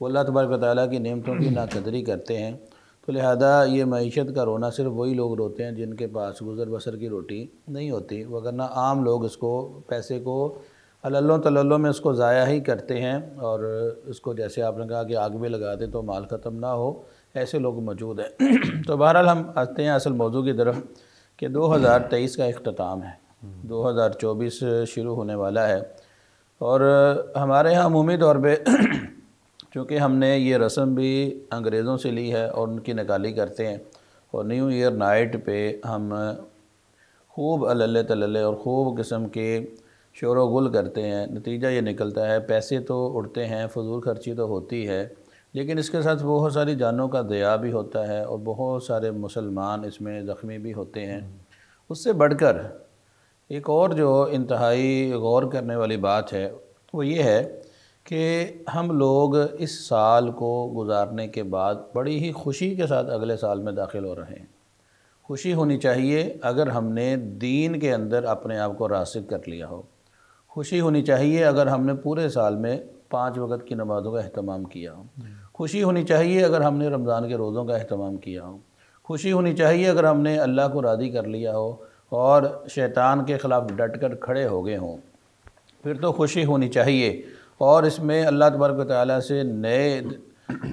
وہ اللہ تبارک و تعالیٰ کی نعمتوں کی ناقدری کرتے ہیں، تو لہذا یہ معیشت کا رونا صرف وہی لوگ روتے ہیں جن کے پاس گزر بسر کی روٹی نہیں ہوتی، وگرنہ عام لوگ اس کو پیسے کو ہللوں تللوں میں اس کو ضائع ہی کرتے ہیں، اور اس کو جیسے آپ نے کہا کہ آگ میں لگا دیں تو مال ختم نہ ہو، ایسے لوگ موجود ہیں۔ تو بہرحال ہم آتے ہیں اصل موضوع کی طرف کہ 2023 کا اختتام ہے، 2024 شروع ہونے والا ہے، اور ہمارے ہاں عمومی طور پہ چونکہ ہم نے یہ رسم بھی انگریزوں سے لی ہے اور ان کی نکالی کرتے ہیں، اور نیو ایئر نائٹ پہ ہم خوب اللہ تللے اور خوب قسم کے شور و گل کرتے ہیں۔ نتیجہ یہ نکلتا ہے پیسے تو اڑتے ہیں، فضول خرچی تو ہوتی ہے، لیکن اس کے ساتھ بہت ساری جانوں کا ضیاع بھی ہوتا ہے اور بہت سارے مسلمان اس میں زخمی بھی ہوتے ہیں۔ اس سے بڑھ کر ایک اور جو انتہائی غور کرنے والی بات ہے وہ یہ ہے کہ ہم لوگ اس سال کو گزارنے کے بعد بڑی ہی خوشی کے ساتھ اگلے سال میں داخل ہو رہے ہیں۔ خوشی ہونی چاہیے اگر ہم نے دین کے اندر اپنے آپ کو راسخ کر لیا ہو، خوشی ہونی چاہیے اگر ہم نے پورے سال میں 5 وقت کی نمازوں کا اہتمام کیا ہو، خوشی ہونی چاہیے اگر ہم نے رمضان کے روزوں کا اہتمام کیا ہو، خوشی ہونی چاہیے اگر ہم نے اللہ کو راضی کر لیا ہو اور شیطان کے خلاف ڈٹ کر کھڑے ہو گئے ہوں، پھر تو خوشی ہونی چاہیے، اور اس میں اللہ تبارک و تعالیٰ سے نئے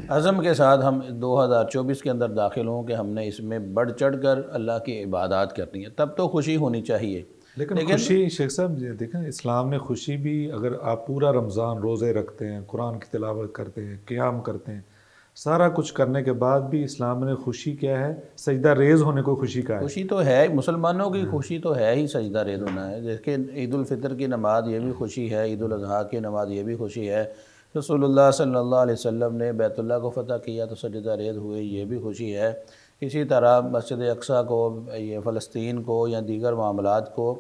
عزم کے ساتھ ہم 2024 کے اندر داخل ہوں کہ ہم نے اس میں بڑھ چڑھ کر اللہ کی عبادات کرنی ہے، تب تو خوشی ہونی چاہیے۔ لیکن خوشی شیخ صاحب دیکھیں، اسلام نے خوشی بھی، اگر آپ پورا رمضان روزے رکھتے ہیں، قرآن کی تلاوت کرتے ہیں، قیام کرتے ہیں، سارا کچھ کرنے کے بعد بھی اسلام نے خوشی کیا ہے؟ سجدہ ریز ہونے کو خوشی کا ہے۔ خوشی تو ہے، مسلمانوں کی خوشی تو ہے ہی سجدہ ریز ہونا ہے، جیسے عید الفطر کی نماز یہ بھی خوشی ہے، عید الاضحیٰ کی نماز یہ بھی خوشی ہے، رسول اللہ صلی اللہ علیہ وسلم نے بیت اللہ کو فتح کیا تو سجدہ ریز ہوئے، یہ بھی خوشی ہے۔ اسی طرح مسجد اقصیٰ کو، یہ فلسطین کو یا دیگر معاملات کو،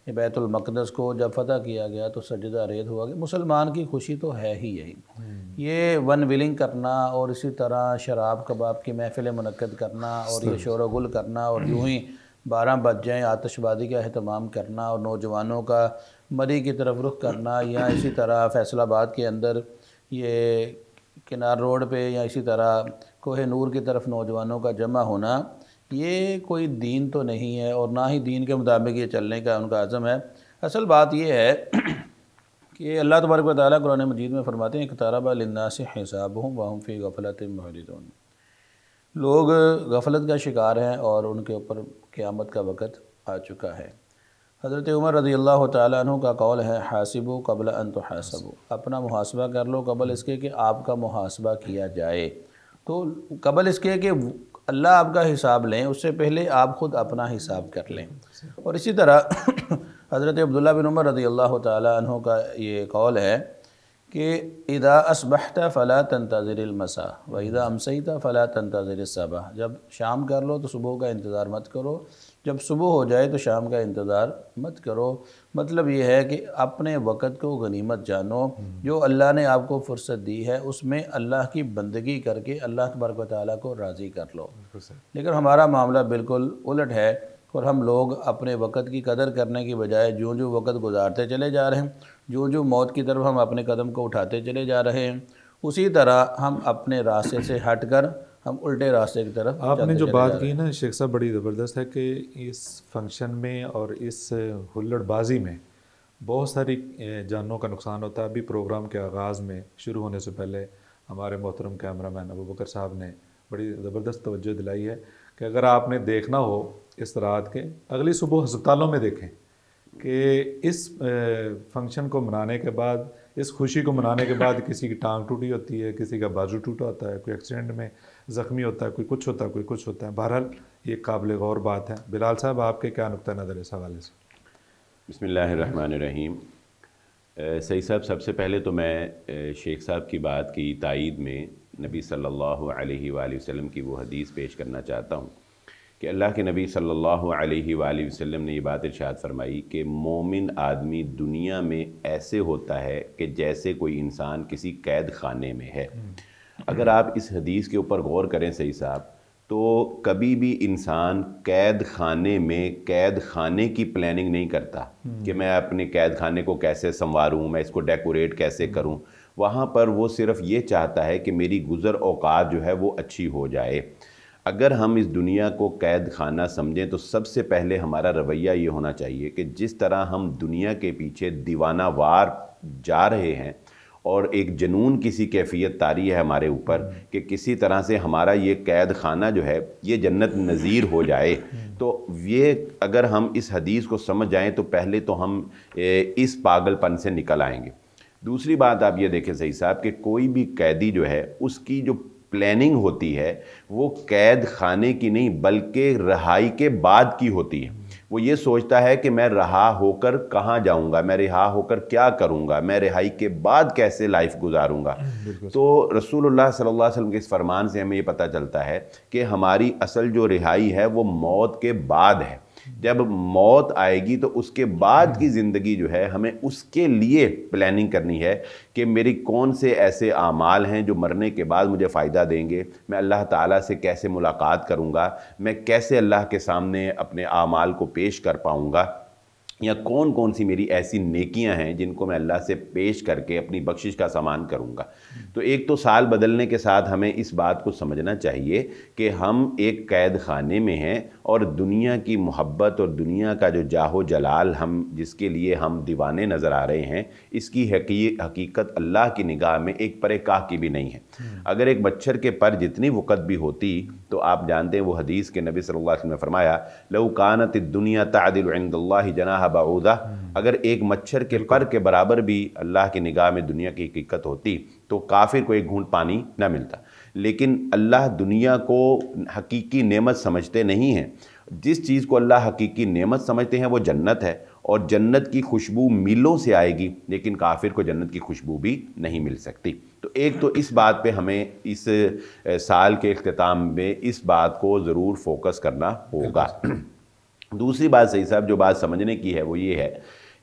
بیت المقدس کو جب فتح کیا گیا تو سجدہ ریز ہوا کہ مسلمان کی خوشی تو ہے ہی یہی۔ یہ ون ویلنگ کرنا اور اسی طرح شراب کباب کی محفلیں منعقد کرنا اور یہ شور و گل کرنا اور یوں ہی 12 بج جائیں آتش بازی کا اہتمام کرنا اور نوجوانوں کا مری کی طرف رخ کرنا، یا اسی طرح فیصل آباد کے اندر یہ کنار روڈ پہ یا اسی طرح کوہ نور کی طرف نوجوانوں کا جمع ہونا، یہ کوئی دین تو نہیں ہے اور نہ ہی دین کے مطابق یہ چلنے کا ان کا عزم ہے۔ اصل بات یہ ہے کہ اللہ تبارک و تعالیٰ قرآن مجید میں فرماتے ہیں اقترب للناس حسابهم وهم فی غفلۃ معرضون، لوگ غفلت کا شکار ہیں اور ان کے اوپر قیامت کا وقت آ چکا ہے۔ حضرت عمر رضی اللہ تعالیٰ عنہ کا قول ہے حاسبوا قبل ان تحاسبوا، اپنا محاسبہ کر لو قبل اس کے کہ آپ کا محاسبہ کیا جائے، تو قبل اس کے کہ اللہ آپ کا حساب لیں اس سے پہلے آپ خود اپنا حساب کر لیں۔ اور اسی طرح حضرت عبداللہ بن عمر رضی اللہ تعالیٰ عنہ کا یہ قول ہے کہ اذا اصبحت فلا تنتظر المساء واذا امسیت فلا تنتظر الصباح، جب شام کر لو تو صبح کا انتظار مت کرو، جب صبح ہو جائے تو شام کا انتظار مت کرو۔ مطلب یہ ہے کہ اپنے وقت کو غنیمت جانو، جو اللہ نے آپ کو فرصت دی ہے اس میں اللہ کی بندگی کر کے اللہ تبارک و تعالیٰ کو راضی کر لو۔ لیکن ہمارا معاملہ بالکل الٹ ہے، اور ہم لوگ اپنے وقت کی قدر کرنے کی بجائے جوں جوں وقت گزارتے چلے جا رہے ہیں، جوں جوں موت کی طرف ہم اپنے قدم کو اٹھاتے چلے جا رہے ہیں، اسی طرح ہم اپنے راستے سے ہٹ کر ہم الٹے راستے کی طرف آپ نے جو بات کی نا شیخ صاحب بڑی زبردست ہے کہ اس فنکشن میں اور اس ہلڑ بازی میں بہت ساری جانوں کا نقصان ہوتا ہے۔ ابھی پروگرام کے آغاز میں شروع ہونے سے پہلے ہمارے محترم کیمرہ مین ابوبکر صاحب نے بڑی زبردست توجہ دلائی ہے کہ اگر آپ نے دیکھنا ہو اس رات کے اگلی صبح ہسپتالوں میں دیکھیں کہ اس فنکشن کو منانے کے بعد، اس خوشی کو منانے کے بعد کسی کی ٹانگ ٹوٹی ہوتی ہے، کسی کا بازو ٹوٹا ہوتا ہے، کوئی ایکسیڈنٹ میں زخمی ہوتا ہے، کوئی کچھ ہوتا ہے، کوئی کچھ ہوتا ہے۔ بہرحال یہ قابل غور بات ہے۔ بلال صاحب آپ کے کیا نقطہ نظر ہے اس حوالے سے؟ بسم اللہ الرحمن الرحیم۔ سعید صاحب، سب سے پہلے تو میں شیخ صاحب کی بات کی تائید میں نبی صلی اللہ علیہ وآلہ وسلم کی وہ حدیث پیش کرنا چاہتا ہوں کہ اللہ کے نبی صلی اللہ علیہ وآلہ وسلم نے یہ بات ارشاد فرمائی کہ مومن آدمی دنیا میں ایسے ہوتا ہے کہ جیسے کوئی انسان کسی قید خانے میں ہے۔ اگر آپ اس حدیث کے اوپر غور کریں سعید صاحب، تو کبھی بھی انسان قید خانے میں قید خانے کی پلاننگ نہیں کرتا کہ میں اپنے قید خانے کو کیسے سنواروں، میں اس کو ڈیکوریٹ کیسے کروں۔ وہاں پر وہ صرف یہ چاہتا ہے کہ میری گزر اوقات جو ہے وہ اچھی ہو جائے۔ اگر ہم اس دنیا کو قید خانہ سمجھیں تو سب سے پہلے ہمارا رویہ یہ ہونا چاہیے کہ جس طرح ہم دنیا کے پیچھے دیوانہ وار جا رہے ہیں اور ایک جنون کسی کیفیت طاری ہے ہمارے اوپر کہ کسی طرح سے ہمارا یہ قید خانہ جو ہے یہ جنت نظیر ہو جائے، تو یہ اگر ہم اس حدیث کو سمجھ جائیں تو پہلے تو ہم اس پاگل پن سے نکل آئیں گے۔ دوسری بات آپ یہ دیکھیں صحیح صاحب کہ کوئی بھی قیدی جو ہے اس کی جو پلاننگ ہوتی ہے وہ قید خانے کی نہیں بلکہ رہائی کے بعد کی ہوتی ہے۔ وہ یہ سوچتا ہے کہ میں رہا ہو کر کہاں جاؤں گا، میں رہا ہو کر کیا کروں گا، میں رہائی کے بعد کیسے لائف گزاروں گا۔ تو رسول اللہ صلی اللہ علیہ وسلم کے اس فرمان سے ہمیں یہ پتہ چلتا ہے کہ ہماری اصل جو رہائی ہے وہ موت کے بعد ہے۔ جب موت آئے گی تو اس کے بعد کی زندگی جو ہے ہمیں اس کے لیے پلاننگ کرنی ہے کہ میری کون سے ایسے اعمال ہیں جو مرنے کے بعد مجھے فائدہ دیں گے، میں اللہ تعالیٰ سے کیسے ملاقات کروں گا، میں کیسے اللہ کے سامنے اپنے اعمال کو پیش کر پاؤں گا، یا کون کون سی میری ایسی نیکیاں ہیں جن کو میں اللہ سے پیش کر کے اپنی بخشش کا سامان کروں گا۔ تو ایک تو سال بدلنے کے ساتھ ہمیں اس بات کو سمجھنا چاہیے کہ ہم ایک قید خانے میں ہیں اور دنیا کی محبت اور دنیا کا جو جاہ و جلال ہم جس کے لیے ہم دیوانے نظر آ رہے ہیں، اس کی حقیقت اللہ کی نگاہ میں ایک پر کاہ کی بھی نہیں ہے۔ اگر ایک مچھر کے پر جتنی وقت بھی ہوتی تو آپ جانتے ہیں وہ حدیث کے نبی صلی اللہ علیہ وسلم نے فرمایا لو کانت الدنیا تعدل عند اللہ جناح بعوضہ، اگر ایک مچھر کے پر کے برابر بھی اللہ کی نگاہ میں دنیا کی حقیقت ہوتی تو کافر کو ایک گھونٹ پانی نہ ملتا۔ لیکن اللہ دنیا کو حقیقی نعمت سمجھتے نہیں ہیں۔ جس چیز کو اللہ حقیقی نعمت سمجھتے ہیں وہ جنت ہے، اور جنت کی خوشبو میلوں سے آئے گی، لیکن کافر کو جنت کی خوشبو بھی نہیں مل سکتی۔ تو ایک تو اس بات پہ ہمیں اس سال کے اختتام میں اس بات کو ضرور فوکس کرنا ہوگا۔ دوسری بات صحیح صاحب جو بات سمجھنے کی ہے وہ یہ ہے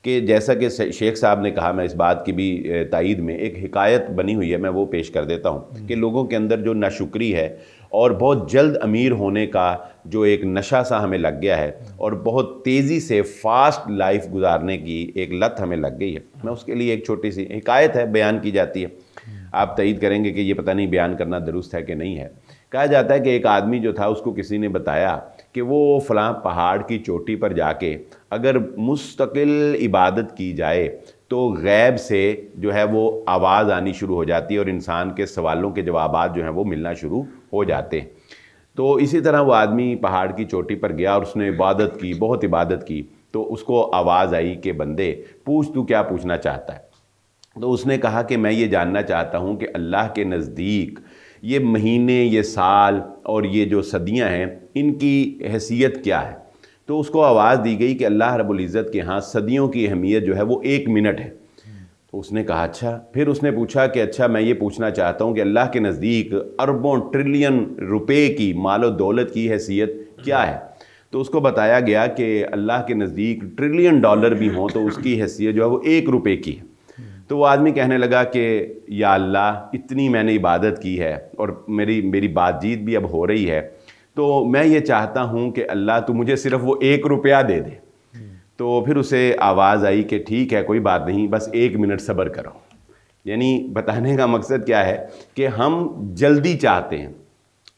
کہ جیسا کہ شیخ صاحب نے کہا، میں اس بات کی بھی تائید میں ایک حکایت بنی ہوئی ہے، میں وہ پیش کر دیتا ہوں کہ لوگوں کے اندر جو ناشکری ہے اور بہت جلد امیر ہونے کا جو ایک نشہ سا ہمیں لگ گیا ہے اور بہت تیزی سے فاسٹ لائف گزارنے کی ایک لت ہمیں لگ گئی ہے، میں اس کے لیے ایک چھوٹی سی حکایت ہے بیان کی جاتی ہے، آپ تائید کریں گے کہ یہ پتہ نہیں بیان کرنا درست ہے کہ نہیں ہے۔ کہا جاتا ہے کہ ایک آدمی جو تھا اس کو کسی نے بتایا کہ وہ فلاں پہاڑ کی چوٹی پر جا کے اگر مستقل عبادت کی جائے تو غیب سے جو ہے وہ آواز آنی شروع ہو جاتی ہے اور انسان کے سوالوں کے جوابات جو ہیں وہ ملنا شروع ہو جاتے ہیں۔ تو اسی طرح وہ آدمی پہاڑ کی چوٹی پر گیا اور اس نے عبادت کی، بہت عبادت کی، تو اس کو آواز آئی کہ بندے پوچھ تو کیا پوچھنا چاہتا ہے؟ تو اس نے کہا کہ میں یہ جاننا چاہتا ہوں کہ اللہ کے نزدیک یہ مہینے، یہ سال اور یہ جو صدیاں ہیں ان کی حیثیت کیا ہے؟ تو اس کو آواز دی گئی کہ اللہ رب العزت کے ہاں صدیوں کی اہمیت جو ہے وہ 1 منٹ ہے۔ تو اس نے کہا اچھا، پھر اس نے پوچھا کہ اچھا میں یہ پوچھنا چاہتا ہوں کہ اللہ کے نزدیک اربوں ٹریلین روپے کی مال و دولت کی حیثیت کیا ہے؟ تو اس کو بتایا گیا کہ اللہ کے نزدیک ٹریلین ڈالر بھی ہوں تو اس کی حیثیت جو ہے وہ 1 روپے کی ہے۔ تو وہ آدمی کہنے لگا کہ یا اللہ اتنی میں نے عبادت کی ہے اور میری بات چیت بھی اب ہو رہی ہے، تو میں یہ چاہتا ہوں کہ اللہ تو مجھے صرف وہ 1 روپیہ دے دے۔ تو پھر اسے آواز آئی کہ ٹھیک ہے کوئی بات نہیں، بس 1 منٹ صبر کرو۔ یعنی بتانے کا مقصد کیا ہے کہ ہم جلدی چاہتے ہیں،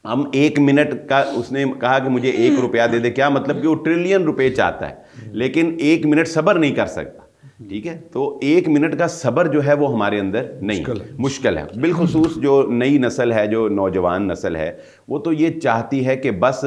ہم 1 منٹ کا، اس نے کہا کہ مجھے 1 روپیہ دے دے، کیا مطلب کہ وہ ٹریلین روپے چاہتا ہے لیکن 1 منٹ صبر نہیں کر سکتا۔ ٹھیک ہے، تو 1 منٹ کا صبر جو ہے وہ ہمارے اندر نہیں، مشکل ہے۔ بالخصوص جو نئی نسل ہے، جو نوجوان نسل ہے، وہ تو یہ چاہتی ہے کہ بس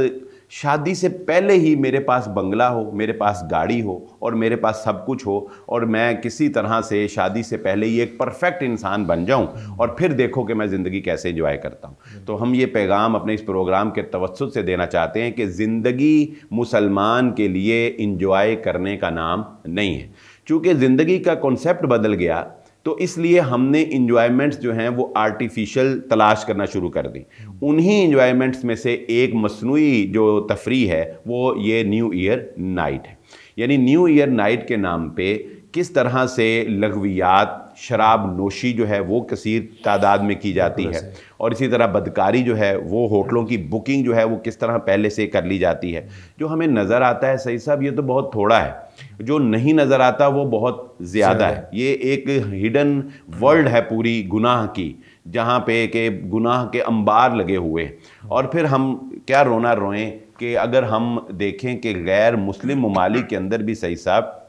شادی سے پہلے ہی میرے پاس بنگلہ ہو، میرے پاس گاڑی ہو اور میرے پاس سب کچھ ہو، اور میں کسی طرح سے شادی سے پہلے ہی ایک پرفیکٹ انسان بن جاؤں اور پھر دیکھو کہ میں زندگی کیسے انجوائے کرتا ہوں۔ تو ہم یہ پیغام اپنے اس پروگرام کے توسط سے دینا چاہتے ہیں کہ زندگی مسلمان کے لیے انجوائے کرنے کا نام نہیں ہے۔ چونکہ زندگی کا کنسیپٹ بدل گیا تو اس لیے ہم نے انجوائمنٹس جو ہیں وہ آرٹیفیشل تلاش کرنا شروع کر دی۔ انہی انجوائمنٹس میں سے ایک مصنوعی جو تفریح ہے وہ یہ نیو ایئر نائٹ ہے۔ یعنی نیو ایئر نائٹ کے نام پہ کس طرح سے لغویات، شراب نوشی جو ہے وہ کثیر تعداد میں کی جاتی ہے، اور اسی طرح بدکاری جو ہے وہ ہوٹلوں کی بکنگ جو ہے وہ کس طرح پہلے سے کر لی جاتی ہے۔ جو ہمیں نظر آتا ہے سعید صاحب یہ تو بہت تھوڑا ہے، جو نہیں نظر آتا وہ بہت زیادہ ہے۔ یہ ایک ہڈن ورلڈ ہے پوری گناہ کی، جہاں پہ کہ گناہ کے انبار لگے ہوئے، اور پھر ہم کیا رونا روئیں کہ اگر ہم دیکھیں کہ غیر مسلم ممالک کے اندر بھی صحیح صاحب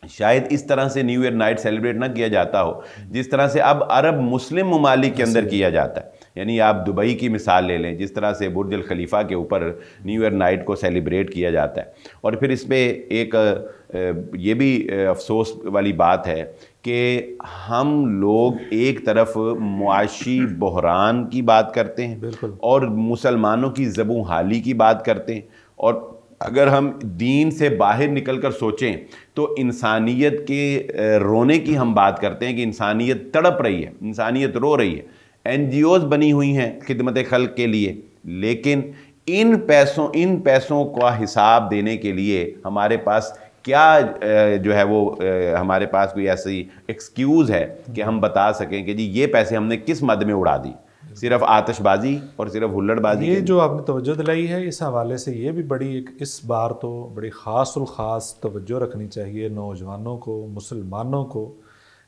شاید اس طرح سے نیو ایئر نائٹ سیلیبریٹ نہ کیا جاتا ہو جس طرح سے اب عرب مسلم ممالک کے اندر کیا جاتا ہے۔ یعنی آپ دبئی کی مثال لے لیں، جس طرح سے برج الخلیفہ کے اوپر نیو ایئر نائٹ کو سیلیبریٹ کیا جاتا ہے۔ اور پھر اس پہ ایک یہ بھی افسوس والی بات ہے کہ ہم لوگ ایک طرف معاشی بحران کی بات کرتے ہیں اور مسلمانوں کی زبوں حالی کی بات کرتے ہیں، اور اگر ہم دین سے باہر نکل کر سوچیں تو انسانیت کے رونے کی ہم بات کرتے ہیں کہ انسانیت تڑپ رہی ہے، انسانیت رو رہی ہے۔ این جی اوز بنی ہوئی ہیں خدمت خلق کے لیے، لیکن ان پیسوں کا حساب دینے کے لیے ہمارے پاس کیا جو ہے وہ ہمارے پاس کوئی ایسی ایکسکیوز ہے کہ ہم بتا سکیں کہ جی یہ پیسے ہم نے کس مد میں اڑا دی؟ صرف آتش بازی اور صرف ہلڑ بازی۔ یہ جو آپ نے توجہ دلائی ہے اس حوالے سے یہ بھی بڑی ایک اس بار تو بڑی خاص الخاص توجہ رکھنی چاہیے نوجوانوں کو، مسلمانوں کو،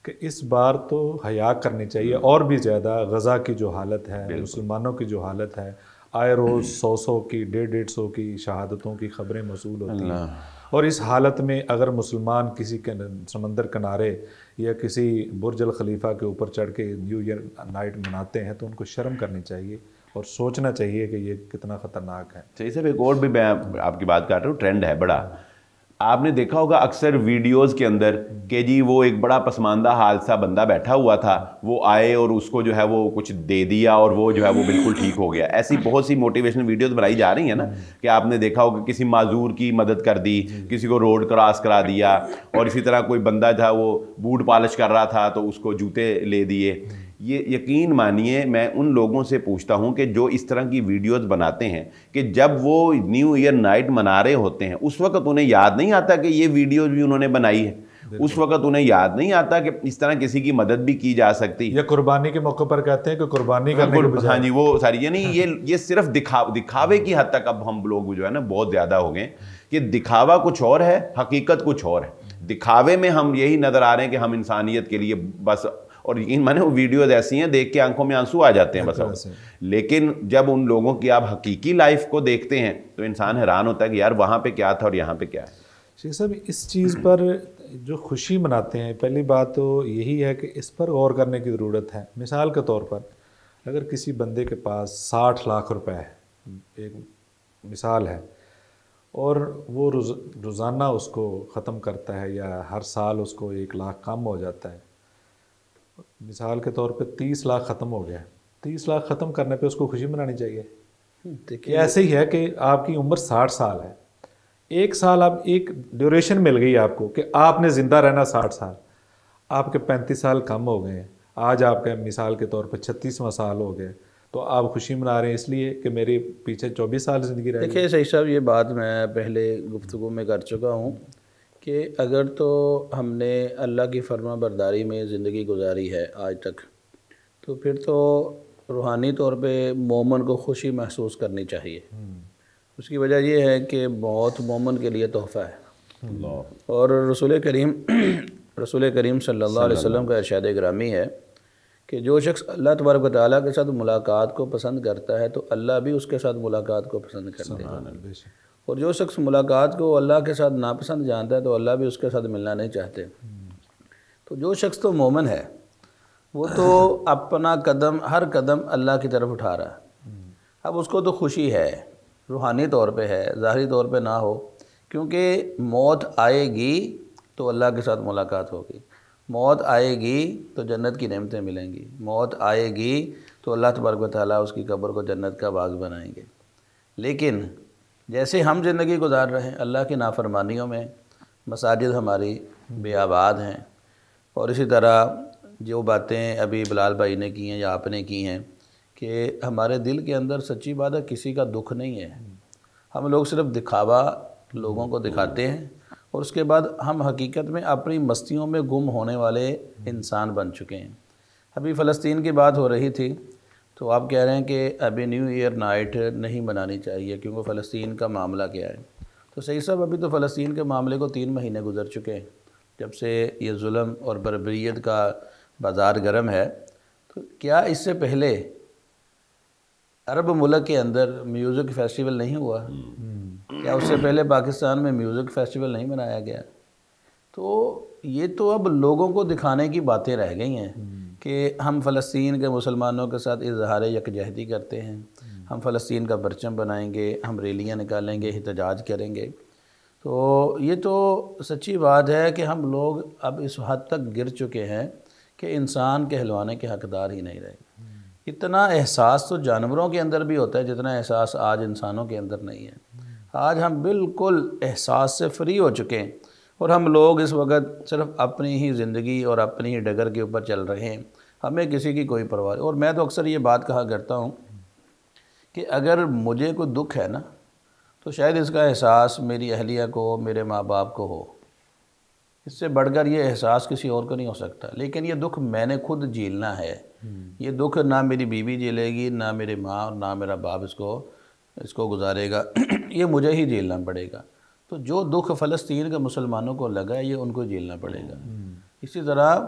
کہ اس بار تو حیا کرنی چاہیے اور بھی زیادہ۔ غزہ کی جو حالت ہے، مسلمانوں کی جو حالت ہے، آئے روز 100 کی 150 کی شہادتوں کی خبریں موصول ہوتی ہیں، اور اس حالت میں اگر مسلمان کسی سمندر کنارے یا کسی برج الخلیفہ کے اوپر چڑھ کے نیو ایئر نائٹ مناتے ہیں تو ان کو شرم کرنی چاہیے اور سوچنا چاہیے کہ یہ کتنا خطرناک ہے۔ صحیح صاحب، ایک اور بھی میں آپ کی بات کر رہا ہوں، ٹرینڈ ہے بڑا، آپ نے دیکھا ہوگا اکثر ویڈیوز کے اندر کہ جی وہ ایک بڑا پسماندہ حادثہ بندہ بیٹھا ہوا تھا، وہ آئے اور اس کو جو ہے وہ کچھ دے دیا اور وہ جو ہے وہ بالکل ٹھیک ہو گیا۔ ایسی بہت سی موٹیویشنل ویڈیوز بنائی جا رہی ہیں نا، کہ آپ نے دیکھا ہوگا کسی معذور کی مدد کر دی، کسی کو روڈ کراس کرا دیا، اور اسی طرح کوئی بندہ تھا وہ بوٹ پالش کر رہا تھا تو اس کو جوتے لے دیے۔ یہ یقین مانیے میں ان لوگوں سے پوچھتا ہوں کہ جو اس طرح کی ویڈیوز بناتے ہیں کہ جب وہ نیو ایئر نائٹ منا رہے ہوتے ہیں اس وقت انہیں یاد نہیں آتا کہ یہ ویڈیوز بھی انہوں نے بنائی ہے، اس وقت انہیں یاد نہیں آتا کہ اس طرح کسی کی مدد بھی کی جا سکتی، یا قربانی کے موقع پر کہتے ہیں کہ قربانی کرنے کے بجائے، ہاں جی وہ ساری، یعنی یہ صرف دکھاوے کی حد تک اب ہم لوگ جو ہے نا بہت زیادہ ہو گئے کہ دکھاوا کچھ اور ہے، حقیقت کچھ اور ہے۔ دکھاوے میں ہم یہی نظر آ رہے ہیں کہ ہم انسانیت کے لیے بس، اور یقین مانے وہ ویڈیوز ایسی ہیں دیکھ کے آنکھوں میں آنسو آ جاتے ہیں بس، لیکن جب ان لوگوں کی آپ حقیقی لائف کو دیکھتے ہیں تو انسان حیران ہوتا ہے کہ یار وہاں پہ کیا تھا اور یہاں پہ کیا ہے۔ شیخ صاحب اس چیز پر جو خوشی مناتے ہیں، پہلی بات تو یہی ہے کہ اس پر غور کرنے کی ضرورت ہے۔ مثال کے طور پر اگر کسی بندے کے پاس 60 لاکھ روپے ہے، ایک مثال ہے، اور وہ روزانہ اس کو ختم کرتا ہے یا ہر سال اس کو 1 لاکھ کم ہو جاتا ہے، مثال کے طور پہ 30 لاکھ ختم ہو گیا، 30 لاکھ ختم کرنے پہ اس کو خوشی منانی چاہیے؟ کہ ایسے ہی ہے کہ آپ کی عمر 60 سال ہے، 1 سال اب ایک ڈیوریشن مل گئی آپ کو کہ آپ نے زندہ رہنا 60 سال، آپ کے 35 سال کم ہو گئے ہیں، آج آپ کا مثال کے طور پہ 36واں سال ہو گئے، تو آپ خوشی منا رہے ہیں اس لیے کہ میرے پیچھے 24 سال زندگی رہ گئی۔ دیکھیے صحیح صاحب، یہ بات میں پہلے گفتگو میں کر چکا ہوں کہ اگر تو ہم نے اللہ کی فرما برداری میں زندگی گزاری ہے آج تک، تو پھر تو روحانی طور پہ مومن کو خوشی محسوس کرنی چاہیے۔ اس کی وجہ یہ ہے کہ موت مومن کے لیے تحفہ ہے، اور رسول کریم صلی اللہ علیہ وسلم کا ارشاد گرامی ہے کہ جو شخص اللہ تبارک و تعالیٰ کے ساتھ ملاقات کو پسند کرتا ہے تو اللہ بھی اس کے ساتھ ملاقات کو پسند کرتے ہیں، اور جو شخص ملاقات کو اللہ کے ساتھ ناپسند جانتا ہے تو اللہ بھی اس کے ساتھ ملنا نہیں چاہتے۔ تو جو شخص تو مومن ہے وہ تو اپنا ہر قدم اللہ کی طرف اٹھا رہا ہے، اب اس کو تو خوشی ہے، روحانی طور پہ ہے، ظاہری طور پہ نہ ہو، کیونکہ موت آئے گی تو اللہ کے ساتھ ملاقات ہوگی، موت آئے گی تو جنت کی نعمتیں ملیں گی، موت آئے گی تو اللہ تبارک و تعالیٰ اس کی قبر کو جنت کا باغ بنائیں گے۔ لیکن جیسے ہم زندگی گزار رہے ہیں اللہ کی نافرمانیوں میں، مساجد ہماری بے آباد ہیں، اور اسی طرح جو باتیں ابھی بلال بھائی نے کی ہیں یا آپ نے کی ہیں کہ ہمارے دل کے اندر سچی بات ہے کسی کا دکھ نہیں ہے، ہم لوگ صرف دکھاوا لوگوں کو دکھاتے ہیں اور اس کے بعد ہم حقیقت میں اپنی مستیوں میں گم ہونے والے انسان بن چکے ہیں۔ ابھی فلسطین کی بات ہو رہی تھی تو آپ کہہ رہے ہیں کہ ابھی نیو ایئر نائٹ نہیں منانی چاہیے کیونکہ فلسطین کا معاملہ کیا ہے۔ تو صحیح صاحب، ابھی تو فلسطین کے معاملے کو 3 مہینے گزر چکے ہیں جب سے یہ ظلم اور بربریت کا بازار گرم ہے۔ تو کیا اس سے پہلے عرب ملک کے اندر میوزک فیسٹیول نہیں ہوا؟ کیا اس سے پہلے پاکستان میں میوزک فیسٹیول نہیں منایا گیا؟ تو یہ تو اب لوگوں کو دکھانے کی باتیں رہ گئی ہیں کہ ہم فلسطین کے مسلمانوں کے ساتھ اظہار یکجہتی کرتے ہیں، ہم فلسطین کا پرچم بنائیں گے، ہم ریلیاں نکالیں گے، احتجاج کریں گے۔ تو یہ تو سچی بات ہے کہ ہم لوگ اب اس حد تک گر چکے ہیں کہ انسان کہلوانے کے حقدار ہی نہیں رہے۔ اتنا احساس تو جانوروں کے اندر بھی ہوتا ہے جتنا احساس آج انسانوں کے اندر نہیں ہے۔ آج ہم بالکل احساس سے فری ہو چکے ہیں اور ہم لوگ اس وقت صرف اپنی ہی زندگی اور اپنی ہی ڈگر کے اوپر چل رہے ہیں، ہمیں کسی کی کوئی پرواہ نہیں۔ اور میں تو اکثر یہ بات کہا کرتا ہوں کہ اگر مجھے کوئی دکھ ہے نا تو شاید اس کا احساس میری اہلیہ کو، میرے ماں باپ کو ہو، اس سے بڑھ کر یہ احساس کسی اور کو نہیں ہو سکتا۔ لیکن یہ دکھ میں نے خود جھیلنا ہے، یہ دکھ نہ میری بیوی جھیلے گی، نہ میرے ماں اور نہ میرا باپ اس کو گزارے گا، یہ مجھے ہی جھیلنا پڑے گا۔ تو جو دکھ فلسطین کے مسلمانوں کو لگا ہے یہ ان کو جھیلنا پڑے گا۔ اسی طرح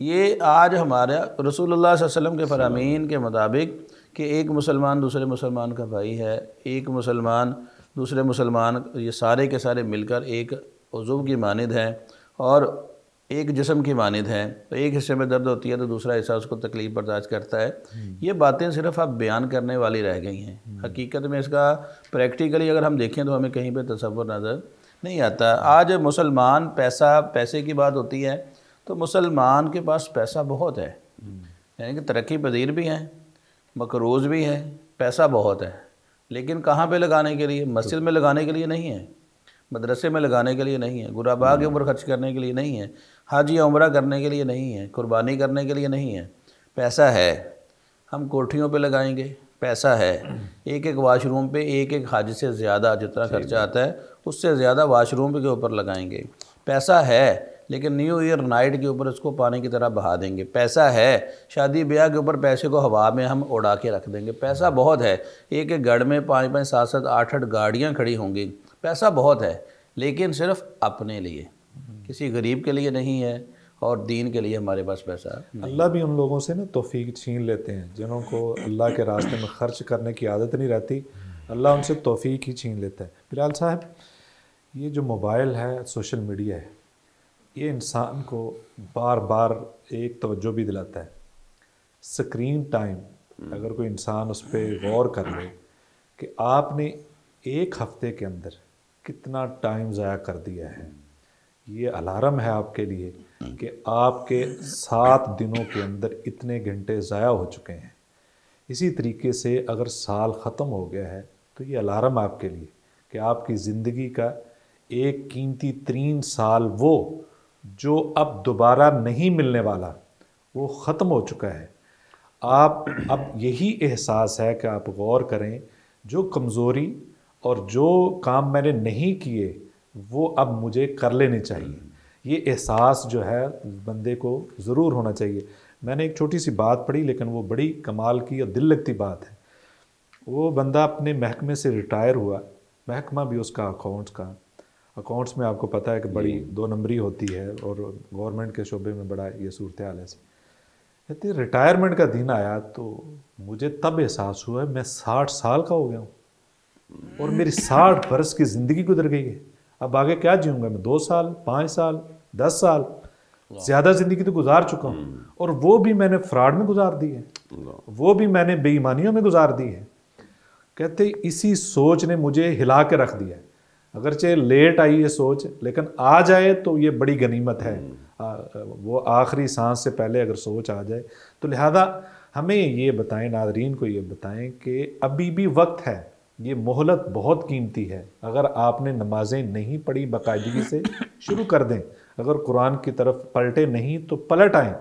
یہ آج ہمارا رسول اللہ صلی اللہ علیہ وسلم کے فرامین کے مطابق کہ ایک مسلمان دوسرے مسلمان کا بھائی ہے، ایک مسلمان دوسرے مسلمان، یہ سارے کے سارے مل کر ایک عضو کی مانند ہیں اور ایک جسم کی مانند ہیں۔ تو ایک حصے میں درد ہوتی ہے تو دوسرا حصہ اس کو تکلیف برداشت کرتا ہے۔ یہ باتیں صرف اب بیان کرنے والی رہ گئی ہیں، حقیقت میں اس کا پریکٹیکلی اگر ہم دیکھیں تو ہمیں کہیں پہ تصور نظر نہیں آتا۔ آج مسلمان پیسے کی بات ہوتی ہے تو مسلمان کے پاس پیسہ بہت ہے، یعنی کہ ترقی پذیر بھی ہیں، مقروض بھی ہے، پیسہ بہت ہے، لیکن کہاں پہ لگانے کے لیے؟ مسجد میں لگانے کے لیے نہیں ہے، مدرسے میں لگانے کے لیے نہیں ہے، غرباء کے اوپر خرچ کرنے کے لیے نہیں ہے، حج یا عمرہ کرنے کے لیے نہیں ہے، قربانی کرنے کے لیے نہیں ہے۔ پیسہ ہے، ہم کوٹھیوں پہ لگائیں گے، پیسہ ہے، ایک واش روم پہ ایک حج سے زیادہ جتنا خرچہ آتا ہے اس سے زیادہ واش روم کے اوپر لگائیں گے۔ پیسہ ہے لیکن نیو ایئر نائٹ کے اوپر اس کو پانی کی طرح بہا دیں گے۔ پیسہ ہے، شادی بیاہ کے اوپر پیسے کو ہوا میں ہم اڑا کے رکھ دیں گے۔ پیسہ بہت ہے، ایک گھر میں 5 7 7 8 8 گاڑیاں کھڑی ہوں گی۔ پیسہ بہت ہے لیکن صرف اپنے لیے، کسی غریب کے لیے نہیں ہے اور دین کے لیے ہمارے پاس پیسہ نہیں۔ اللہ بھی ان لوگوں سے نا توفیق چھین لیتے ہیں جنہوں کو اللہ کے راستے میں خرچ کرنے کی عادت نہیں رہتی، اللہ ان سے توفیق ہی چھین لیتا ہے۔ بلال صاحب، یہ جو موبائل ہے، سوشل میڈیا ہے، یہ انسان کو بار بار ایک توجہ بھی دلاتا ہے۔ سکرین ٹائم، اگر کوئی انسان اس پہ غور کر لے کہ آپ نے ایک ہفتے کے اندر کتنا ٹائم ضائع کر دیا ہے، یہ الارم ہے آپ کے لیے کہ آپ کے 7 دنوں کے اندر اتنے گھنٹے ضائع ہو چکے ہیں۔ اسی طریقے سے اگر سال ختم ہو گیا ہے تو یہ الارم آپ کے لیے کہ آپ کی زندگی کا ایک قیمتی ترین سال وہ جو اب دوبارہ نہیں ملنے والا، وہ ختم ہو چکا ہے۔ آپ اب یہی احساس ہے کہ آپ غور کریں، جو کمزوری اور جو کام میں نے نہیں کیے وہ اب مجھے کر لینے چاہیے۔ یہ احساس جو ہے بندے کو ضرور ہونا چاہیے۔ میں نے ایک چھوٹی سی بات پڑھی لیکن وہ بڑی کمال کی اور دل لگتی بات ہے۔ وہ بندہ اپنے محکمے سے ریٹائر ہوا، محکمہ بھی اس کا اکاؤنٹس میں آپ کو پتہ ہے کہ بڑی 2 نمبری ہوتی ہے اور گورنمنٹ کے شعبے میں بڑا یہ صورتحال ہے۔ کہتے ریٹائرمنٹ کا دن آیا تو مجھے تب احساس ہوا ہے میں 60 سال کا ہو گیا ہوں اور میری 60 برس کی زندگی گزر گئی ہے۔ اب آگے کیا جیوں گا میں؟ 2 سال، 5 سال، 10 سال؟ زیادہ زندگی تو گزار چکا ہوں، اور وہ بھی میں نے فراڈ میں گزار دی ہے، وہ بھی میں نے بے ایمانیوں میں گزار دی ہے۔ کہتے اسی سوچ نے مجھے ہلا کے رکھ دیا ہے۔ اگرچہ لیٹ آئی یہ سوچ، لیکن آ جائے تو یہ بڑی غنیمت ہے۔ وہ آخری سانس سے پہلے اگر سوچ آ جائے تو لہذا ہمیں یہ بتائیں، ناظرین کو یہ بتائیں کہ ابھی بھی وقت ہے، یہ مہلت بہت قیمتی ہے۔ اگر آپ نے نمازیں نہیں پڑھی باقاعدگی سے شروع کر دیں، اگر قرآن کی طرف پلٹے نہیں تو پلٹ آئیں،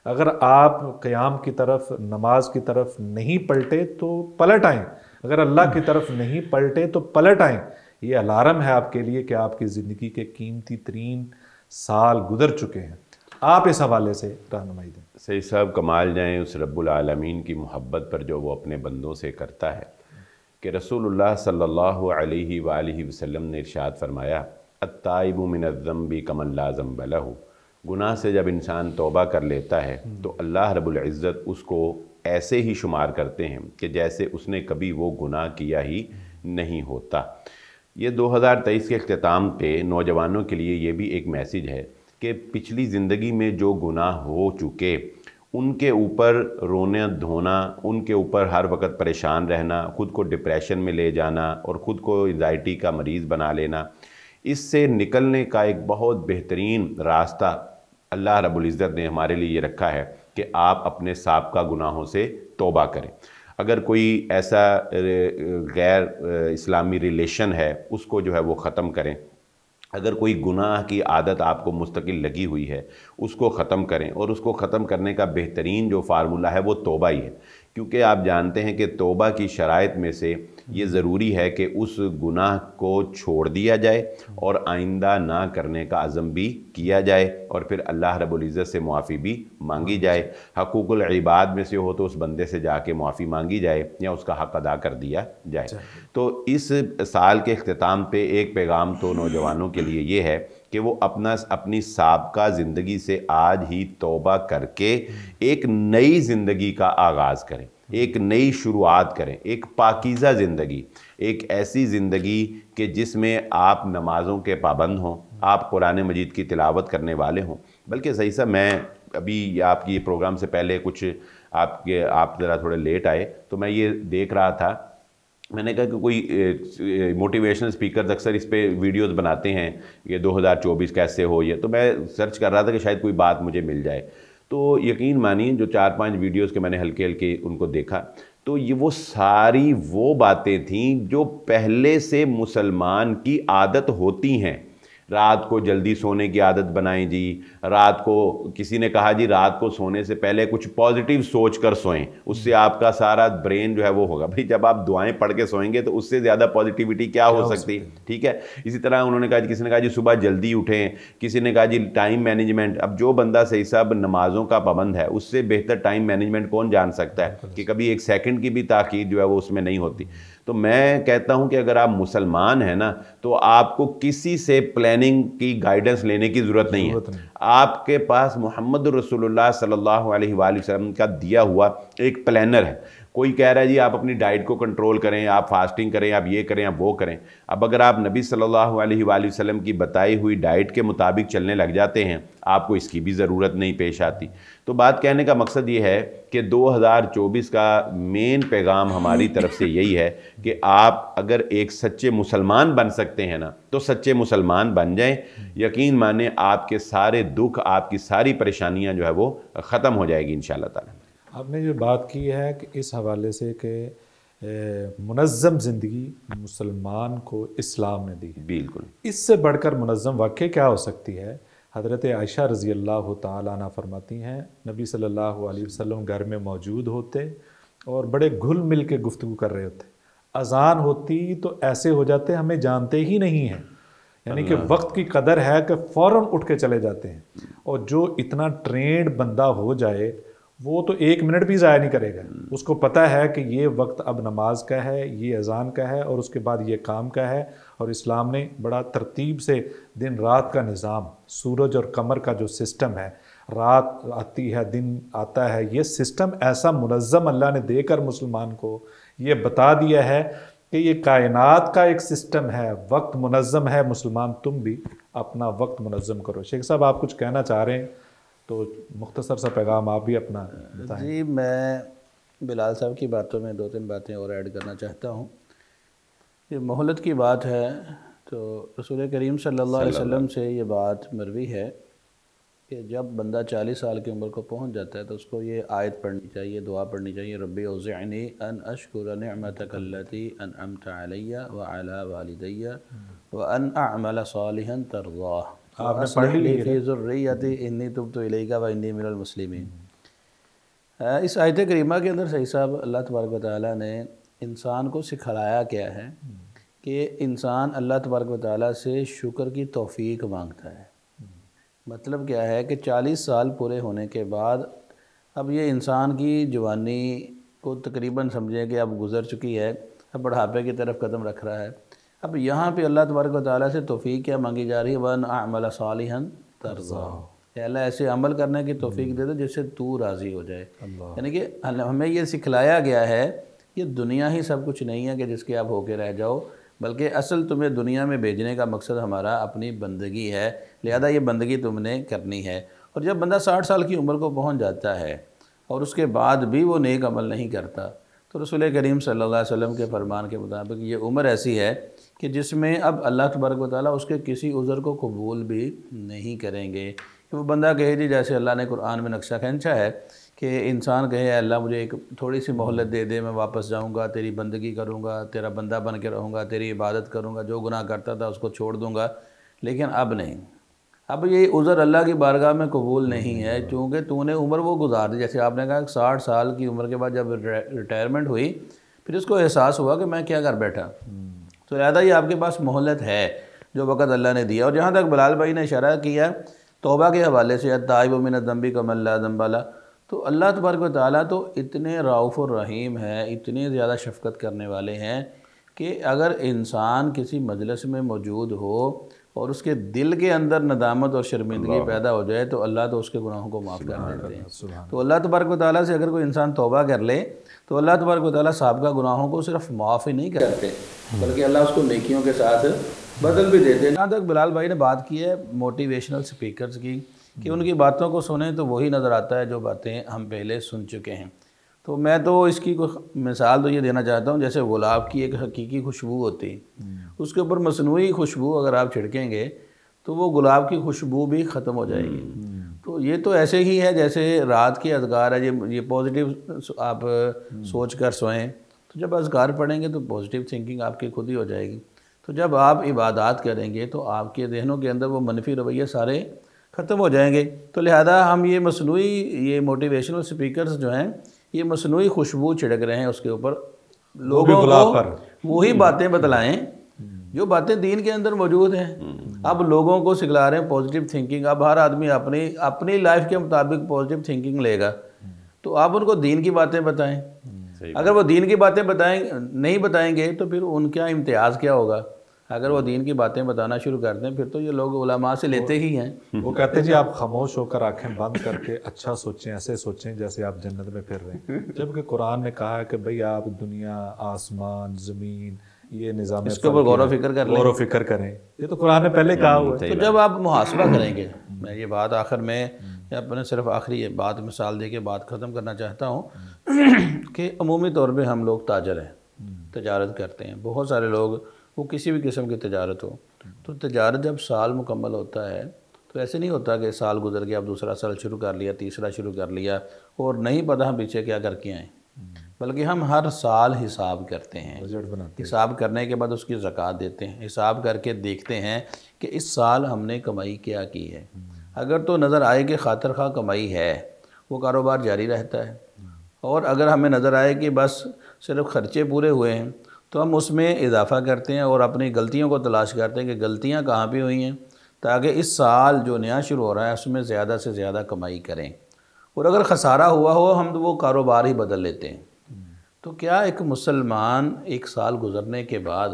اگر آپ قیام کی طرف، نماز کی طرف نہیں پلٹے تو پلٹ آئیں، اگر اللہ کی طرف نہیں پلٹے تو پلٹ آئیں۔ یہ الارم ہے آپ کے لیے کہ آپ کی زندگی کے قیمتی ترین سال گزر چکے ہیں. آپ اس حوالے سے رہنمائی دیں. سید صاحب کمال جائیں اس رب العالمین کی محبت پر جو وہ اپنے بندوں سے کرتا ہے کہ رسول اللہ صلی اللہ علیہ وآلہ وسلم نے ارشاد فرمایا التائب من الذنب کمن لا ذنب لہ. گناہ سے جب انسان توبہ کر لیتا ہے تو اللہ رب العزت اس کو ایسے ہی شمار کرتے ہیں کہ جیسے اس نے کبھی وہ گناہ کیا ہی نہیں ہوتا. یہ 2023 کے اختتام پہ نوجوانوں کے لیے یہ بھی ایک میسیج ہے کہ پچھلی زندگی میں جو گناہ ہو چکے ان کے اوپر رونا دھونا، ان کے اوپر ہر وقت پریشان رہنا، خود کو ڈپریشن میں لے جانا اور خود کو انزائٹی کا مریض بنا لینا، اس سے نکلنے کا ایک بہت بہترین راستہ اللہ رب العزت نے ہمارے لیے یہ رکھا ہے کہ آپ اپنے سابقہ گناہوں سے توبہ کریں. اگر کوئی ایسا غیر اسلامی ریلیشن ہے اس کو جو ہے وہ ختم کریں. اگر کوئی گناہ کی عادت آپ کو مستقل لگی ہوئی ہے اس کو ختم کریں، اور اس کو ختم کرنے کا بہترین جو فارمولہ ہے وہ توبہ ہی ہے، کیونکہ آپ جانتے ہیں کہ توبہ کی شرائط میں سے یہ ضروری ہے کہ اس گناہ کو چھوڑ دیا جائے اور آئندہ نہ کرنے کا عزم بھی کیا جائے، اور پھر اللہ رب العزت سے معافی بھی مانگی جائے. حقوق العباد میں سے ہو تو اس بندے سے جا کے معافی مانگی جائے یا اس کا حق ادا کر دیا جائے. تو اس سال کے اختتام پہ ایک پیغام تو نوجوانوں کے لیے یہ ہے کہ وہ اپنی سابقہ زندگی سے آج ہی توبہ کر کے ایک نئی زندگی کا آغاز کریں، ایک نئی شروعات کریں، ایک پاکیزہ زندگی، ایک ایسی زندگی کہ جس میں آپ نمازوں کے پابند ہوں، آپ قرآن مجید کی تلاوت کرنے والے ہوں. بلکہ صحیح صاحب میں ابھی آپ کی پروگرام سے پہلے کچھ آپ ذرا تھوڑے لیٹ آئے تو میں یہ دیکھ رہا تھا، میں نے کہا کہ کوئی موٹیویشنل سپیکرز اکثر اس پہ ویڈیوز بناتے ہیں کہ 2024 کیسے ہو یہ، تو میں سرچ کر رہا تھا کہ شاید کوئی بات مجھے مل جائے. تو یقین مانیے جو 4-5 ویڈیوز کے میں نے ہلکے ہلکے ان کو دیکھا تو یہ وہ ساری وہ باتیں تھیں جو پہلے سے مسلمان کی عادت ہوتی ہیں. رات کو جلدی سونے کی عادت بنائیں جی، رات کو کسی نے کہا جی رات کو سونے سے پہلے کچھ پازیٹیو سوچ کر سوئیں، اس سے آپ کا سارا برین جو ہے وہ ہوگا. بھئی جب آپ دعائیں پڑھ کے سوئیں گے تو اس سے زیادہ پازیٹیوٹی کیا ہو سکتی. ٹھیک ہے. اسی طرح انہوں نے کہا کسی نے کہا جی صبح جلدی اٹھیں، کسی نے کہا جی ٹائم مینجمنٹ. اب جو بندہ صحیح صاحب نمازوں کا پابند ہے اس سے بہتر ٹائم مینجمنٹ کون جان سکتا ہے کہ کبھی ایک سیکنڈ کی بھی تاخیر جو ہے وہ اس میں نہیں ہوتی. تو میں کہتا ہوں کہ اگر آپ مسلمان ہیں نا تو آپ کو کسی سے پلاننگ کی گائیڈنس لینے کی ضرورت نہیں ہے. آپ کے پاس محمد رسول اللہ صلی اللہ علیہ وآلہ وسلم کا دیا ہوا ایک پلانر ہے. کوئی کہہ رہا ہے جی آپ اپنی ڈائٹ کو کنٹرول کریں، آپ فاسٹنگ کریں، آپ یہ کریں، آپ وہ کریں. اب اگر آپ نبی صلی اللہ علیہ وآلہ وسلم کی بتائی ہوئی ڈائٹ کے مطابق چلنے لگ جاتے ہیں آپ کو اس کی بھی ضرورت نہیں پیش آتی. تو بات کہنے کا مقصد یہ ہے کہ 2024 کا مین پیغام ہماری طرف سے یہی ہے کہ آپ اگر ایک سچے مسلمان بن سکتے ہیں نا تو سچے مسلمان بن جائیں. یقین مانیں آپ کے سارے دکھ، آپ کی ساری پریشانیاں جو ہے وہ ختم ہو جائے گی انشاءاللہ تعالی. آپ نے جو بات کی ہے کہ اس حوالے سے کہ منظم زندگی مسلمان کو اسلام نے دی ہے، بالکل اس سے بڑھ کر منظم واقع کیا ہو سکتی ہے. حضرت عائشہ رضی اللہ تعالیٰ عنہ فرماتی ہیں نبی صلی اللہ علیہ وسلم گھر میں موجود ہوتے اور بڑے گھل مل کے گفتگو کر رہے ہوتے، اذان ہوتی تو ایسے ہو جاتے ہمیں جانتے ہی نہیں ہیں. یعنی کہ وقت کی قدر ہے کہ فوراً اٹھ کے چلے جاتے ہیں. اور جو اتنا ٹرینڈ بندہ ہو جائے وہ تو 1 منٹ بھی ضائع نہیں کرے گا. اس کو پتہ ہے کہ یہ وقت اب نماز کا ہے، یہ اذان کا ہے، اور اس کے بعد یہ کام کا ہے. اور اسلام نے بڑا ترتیب سے دن رات کا نظام، سورج اور قمر کا جو سسٹم ہے، رات آتی ہے دن آتا ہے، یہ سسٹم ایسا منظم اللہ نے دے کر مسلمان کو یہ بتا دیا ہے کہ یہ کائنات کا ایک سسٹم ہے، وقت منظم ہے. مسلمان تم بھی اپنا وقت منظم کرو. شیخ صاحب آپ کچھ کہنا چاہ رہے ہیں تو مختصر سا پیغام آپ بھی اپنا بتائیں. جی میں بلال صاحب کی باتوں میں 2-3 باتیں اور ایڈ کرنا چاہتا ہوں. یہ مہلت کی بات ہے تو رسول کریم صلی اللہ علیہ وسلم سے یہ بات مروی ہے کہ جب بندہ 40 سال کی عمر کو پہنچ جاتا ہے تو اس کو یہ آیت پڑھنی چاہیے، دعا پڑھنی چاہیے، ربی اوزعنی ان اشکر نعمتک التی انعمت علی وعلی والدی وان اعمل صالحا ترضاہ واصلح لی فی ذریتی انی تبت الیک وانی من المسلمین. اس آیت کریمہ کے اندر صحیح صاحب اللہ تبارک و تعالیٰ نے انسان کو سکھلایا کیا ہے کہ انسان اللہ تبارک و تعالیٰ سے شکر کی توفیق مانگتا ہے۔ مطلب کیا ہے کہ 40 سال پورے ہونے کے بعد اب یہ انسان کی جوانی کو تقریباً سمجھیں کہ اب گزر چکی ہے، اب بڑھاپے کی طرف قدم رکھ رہا ہے۔ اب یہاں پہ اللہ تبارک و تعالیٰ سے توفیق کیا مانگی جا رہی ہے؟ وَأَنْ أَعْمَلَ صَالِحًا تَرْضَاهُ، اللہ ایسے عمل کرنے کی توفیق دے دے جس سے تو راضی ہو جائے۔ یعنی کہ ہمیں یہ سکھلایا گیا ہے کہ دنیا ہی سب کچھ نہیں ہے کہ جس کے آپ ہو کے رہ جاؤ، بلکہ اصل تمہیں دنیا میں بھیجنے کا مقصد ہمارا اپنی بندگی ہے، لہذا یہ بندگی تم نے کرنی ہے۔ اور جب بندہ 60 سال کی عمر کو پہنچ جاتا ہے اور اس کے بعد بھی وہ نیک عمل نہیں کرتا، تو رسول کریم صلی اللہ علیہ وسلم کے فرمان کے مطابق یہ عمر ایسی ہے کہ جس میں اب اللہ تبارک و تعالیٰ اس کے کسی عذر کو قبول بھی نہیں کریں گے۔ کہ وہ بندہ کہے جی جیسے اللہ نے قرآن میں نقشہ کھینچا ہے کہ انسان کہے اے اللہ مجھے ایک تھوڑی سی مہلت دے دے، میں واپس جاؤں گا، تیری بندگی کروں گا، تیرا بندہ بن کے رہوں گا، تیری عبادت کروں گا، جو گناہ کرتا تھا اس کو چھوڑ دوں گا، لیکن اب نہیں، اب یہ عذر اللہ کی بارگاہ میں قبول نہیں ہے، چونکہ تو نے عمر وہ گزار دی۔ جیسے آپ نے کہا کہ 60 سال کی عمر کے بعد جب ریٹائرمنٹ ہوئی پھر اس کو احساس ہوا کہ میں کیا کر بیٹھا، تو لہٰذا یہ آپ کے پاس مہلت ہے جو وقت اللہ نے دیا۔ اور جہاں تک بلال بھائی نے اشارہ کیا توبہ کے حوالے سے التائب من الذنب کمن لا ذنب لہ، تو اللہ تبارک و تعالیٰ تو اتنے رؤوف الرحیم ہے، اتنے زیادہ شفقت کرنے والے ہیں کہ اگر انسان کسی مجلس میں موجود ہو اور اس کے دل کے اندر ندامت اور شرمندگی پیدا ہو جائے تو اللہ تو اس کے گناہوں کو معاف کر دیتے ہیں۔ تو اللہ تبارک و تعالیٰ سے اگر کوئی انسان توبہ کر لے تو اللہ تبارک و تعالیٰ سابقہ گناہوں کو صرف معاف ہی نہیں کرتے بلکہ اللہ اس کو نیکیوں کے ساتھ بدل بھی دیتے ہیں۔ جہاں تک بلال بھائی نے بات کی ہے موٹیویشنل سپیکرز کی کہ ان کی باتوں کو سنیں تو وہی نظر آتا ہے جو باتیں ہم پہلے سن چکے ہیں، تو میں تو اس کی مثال تو یہ دینا چاہتا ہوں جیسے گلاب کی ایک حقیقی خوشبو ہوتی ہے، اس کے اوپر مصنوعی خوشبو اگر آپ چھڑکیں گے تو وہ گلاب کی خوشبو بھی ختم ہو جائے گی۔ تو یہ تو ایسے ہی ہے جیسے رات کے اذکار ہے، یہ پازیٹیو آپ سوچ کر سوئیں، تو جب اذکار پڑھیں گے تو پازیٹیو تھنکنگ آپ کی خود ہی ہو جائے گی۔ تو جب آپ عبادات کریں گے تو آپ کے ذہنوں کے اندر وہ منفی رویے سارے ختم ہو جائیں گے۔ تو لہذا ہم یہ مصنوعی یہ موٹیویشنل سپیکرز جو ہیں یہ مصنوعی خوشبو چھڑک رہے ہیں اس کے اوپر، لوگوں کو وہی باتیں بتلائیں جو باتیں دین کے اندر موجود ہیں۔ اب لوگوں کو سکھلا رہے ہیں پازیٹیو تھنکنگ، اب ہر آدمی اپنی لائف کے مطابق پازیٹیو تھنکنگ لے گا، تو آپ ان کو دین کی باتیں بتائیں۔ اگر وہ دین کی باتیں نہیں بتائیں گے تو پھر ان کا امتیاز کیا ہوگا؟ اگر وہ دین کی باتیں بتانا شروع کر دیں پھر تو یہ لوگ علماء سے لیتے ہی ہیں۔ وہ کہتے ہیں جی آپ خاموش ہو کر آنکھیں بند کر کے اچھا سوچیں، ایسے سوچیں جیسے آپ جنت میں پھر رہے ہیں، جبکہ قرآن نے کہا ہے کہ بھئی آپ دنیا، آسمان، زمین، یہ نظام اس کے اوپر غور و فکر کر لیں، غور و فکر کریں، یہ تو قرآن نے پہلے کہا ہوا ہے۔ تو جب آپ محاسبہ کریں گے، میں یہ بات آخر میں اپنے صرف آخری یہ بات مثال دے کے بات ختم کرنا چاہتا ہوں کہ عمومی طور پہ ہم لوگ تاجر ہیں، تجارت کرتے ہیں، بہت سارے لوگ وہ کسی بھی قسم کی تجارت ہو، تو تجارت جب سال مکمل ہوتا ہے تو ایسے نہیں ہوتا کہ سال گزر گیا اب دوسرا سال شروع کر لیا، تیسرا شروع کر لیا اور نہیں پتہ ہم پیچھے کیا کر کے آئیں، بلکہ ہم ہر سال حساب کرتے ہیں، حساب کرنے کے بعد اس کی زکوٰۃ دیتے ہیں، حساب کر کے دیکھتے ہیں کہ اس سال ہم نے کمائی کیا کی ہے۔ اگر تو نظر آئے کہ خاطر خواہ کمائی ہے وہ کاروبار جاری رہتا ہے، اور اگر ہمیں نظر آئے کہ بس صرف خرچے پورے ہوئے ہیں تو ہم اس میں اضافہ کرتے ہیں اور اپنی غلطیوں کو تلاش کرتے ہیں کہ غلطیاں کہاں پہ ہوئی ہیں تاکہ اس سال جو نیا شروع ہو رہا ہے اس میں زیادہ سے زیادہ کمائی کریں، اور اگر خسارہ ہوا ہو ہم تو وہ کاروبار ہی بدل لیتے ہیں۔ تو کیا ایک مسلمان ایک سال گزرنے کے بعد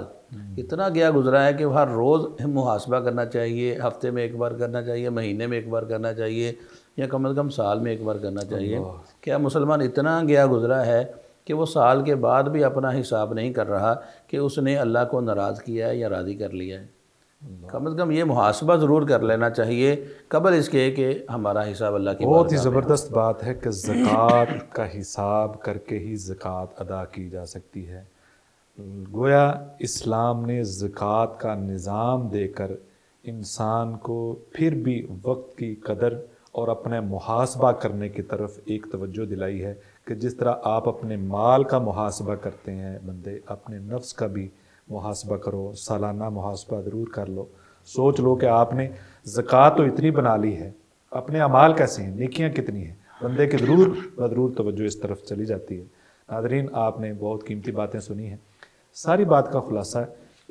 اتنا گیا گزرا ہے کہ ہر روز محاسبہ کرنا چاہیے، ہفتے میں ایک بار کرنا چاہیے، مہینے میں ایک بار کرنا چاہیے، یا کم از کم سال میں ایک بار کرنا چاہیے؟ کیا مسلمان اتنا گیا گزرا ہے کہ وہ سال کے بعد بھی اپنا حساب نہیں کر رہا کہ اس نے اللہ کو ناراض کیا ہے یا راضی کر لیا ہے؟ کم از کم یہ محاسبہ ضرور کر لینا چاہیے قبل اس کے کہ ہمارا حساب اللہ کی بہت ہی زبردست بات ہے کہ زکوٰۃ کا حساب کر کے ہی زکوٰۃ ادا کی جا سکتی ہے۔ گویا اسلام نے زکوٰۃ کا نظام دے کر انسان کو پھر بھی وقت کی قدر اور اپنے محاسبہ کرنے کی طرف ایک توجہ دلائی ہے کہ جس طرح آپ اپنے مال کا محاسبہ کرتے ہیں بندے، اپنے نفس کا بھی محاسبہ کرو، سالانہ محاسبہ ضرور کر لو، سوچ لو کہ آپ نے زکوٰۃ تو اتنی بنا لی ہے، اپنے اعمال کیسے ہیں، نیکیاں کتنی ہیں، بندے کی ضرور توجہ اس طرف چلی جاتی ہے۔ ناظرین، آپ نے بہت قیمتی باتیں سنی ہیں، ساری بات کا خلاصہ